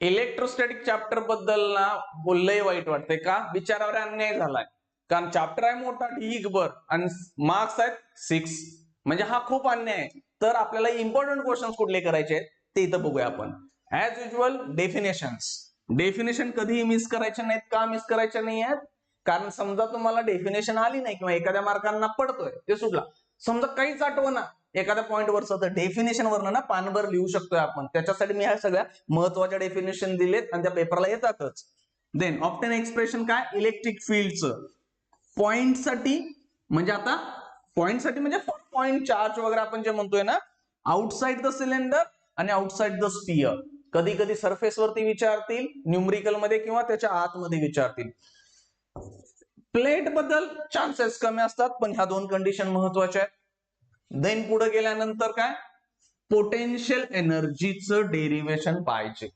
Electrostatic chapter बद्दल ना बोललंही वाईट वाटतंय का, विचारावर अन्याय झालाय. कारण चॅप्टर आहे मोठा ढीगभर आणि मार्क्स आहेत 6, म्हणजे हा खूप अन्याय आहे. तर आपल्याला इम्पॉर्टंट क्वेश्चन कुठले करायचे आहेत ते इथं बघूया आपण. ऍज युजल डेफिनेशन कधीही मिस करायचे नाहीत. का मिस करायचे नाही आहेत? कारण समजा तुम्हाला डेफिनेशन आली नाही किंवा एखाद्या मार्कांना पडतोय ते सुटला, समजा काहीच आठवना एखाद्या पॉईंट वरचं, तर डेफिनेशन वरनं ना पानभर लिहू शकतोय आपण. त्याच्यासाठी मी ह्या सगळ्या महत्वाच्या डेफिनेशन दिलेत आणि त्या पेपरला येतातच. देन ऑप्टेन एक्सप्रेशन काय, इलेक्ट्रिक फील्डचं पॉइंट साठी, म्हणजे आता पॉइंट साठी म्हणजे पॉइंट चार्ज वगैरे आपण जे म्हणतोय ना, आउटसाइड द सिलेंडर आणि आउटसाइड द स्पियर. कधी कधी सरफेस वरती विचारतील न्यूमरिकल मध्ये किंवा त्याच्या आतमध्ये विचारतील. प्लेट बद्दल चान्सेस कमी असतात, पण ह्या दोन कंडिशन महत्वाच्या आहेत. देन पुढे गेल्यानंतर काय, पोटेन्शियल एनर्जीचं डेरिव्हेशन पाहिजे.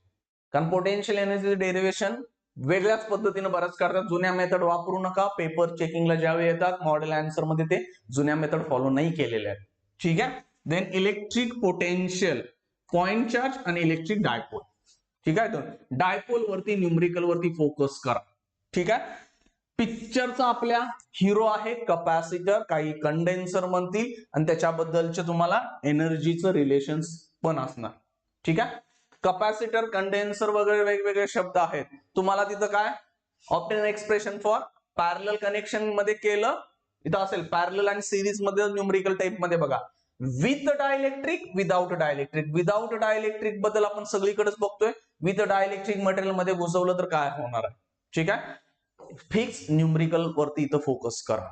कारण पोटेन्शियल एनर्जीचं डेरिव्हेशन वेगळ्याच पद्धतीने बऱ्याच करतात. जुन्या मेथड वापरू नका. पेपर चेकिंगला ज्यावेळी येतात मॉडेल आन्सर मध्ये ते जुन्या मेथड फॉलो नाही केलेल्या आहेत. ठीक आहे. Then electric potential, point charge आणि इलेक्ट्रिक डायपोल. ठीक आहे. तर डायपोल वरती न्यूमरिकल वरती फोकस करा. ठीक आहे. पिक्चरचा आपल्या हिरो आहे कपॅसिटर, काही कंडेन्सर म्हणतील आणि त्याच्याबद्दलचे तुम्हाला एनर्जीचं रिलेशन्स पण असणार. ठीक आहे. कपॅसिटर, कंडेन्सर वगैरे वेगवेगळे शब्द आहेत. तुम्हाला तिथं काय obtain expression for parallel connection मध्ये केलं, इथं असेल पॅरलल आणि सिरीज मध्ये न्यूमरिकल टाइप मध्ये बघा. With dielectric, without dielectric. Without dielectric बद्दल आपण सगळीकडेच बघतोय. विथ डायइलेक्ट्रिक मटेरियल मध्ये घुसवलं तर काय होणार आहे. ठीक आहे. फिक्स न्यूमरिकल वरती इथं फोकस करा.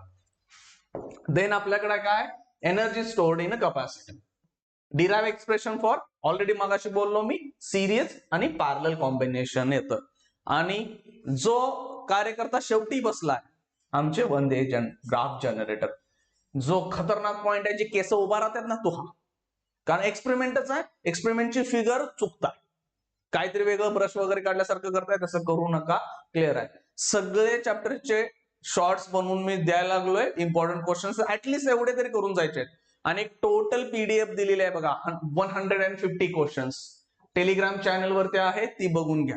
देन आपल्याकडे काय, energy stored in capacitor. Derive expression for, already मगाशी बोललो मी, सिरीज आणि पॅरलल कॉम्बिनेशन येतं. आणि जो कार्यकर्ता शेवटी बसलाय आमचे वंदे ग्राफ जनरेटर, जो खतरनाक पॉइंट आहे, जे केस उभा राहतात ना, तो हा. कारण एक्सपेरिमेंटच आहे, एक्सपेरिमेंटची फिगर चुकताय, काहीतरी वेगळं ब्रश वगैरे काढल्यासारखं करताय, तसं करू नका. क्लिअर आहे. सगळे चॅप्टरचे शॉर्ट्स बनवून मी द्यायला लागलोय. इम्पॉर्टंट क्वेश्चन्स ऍटलीस्ट एवढे तरी करून जायचे. आणि एक टोटल पीडीएफ दिलेली आहे बघा, 150 क्वेश्चन्स टेलिग्राम चॅनल वरती आहे, ती बघून घ्या.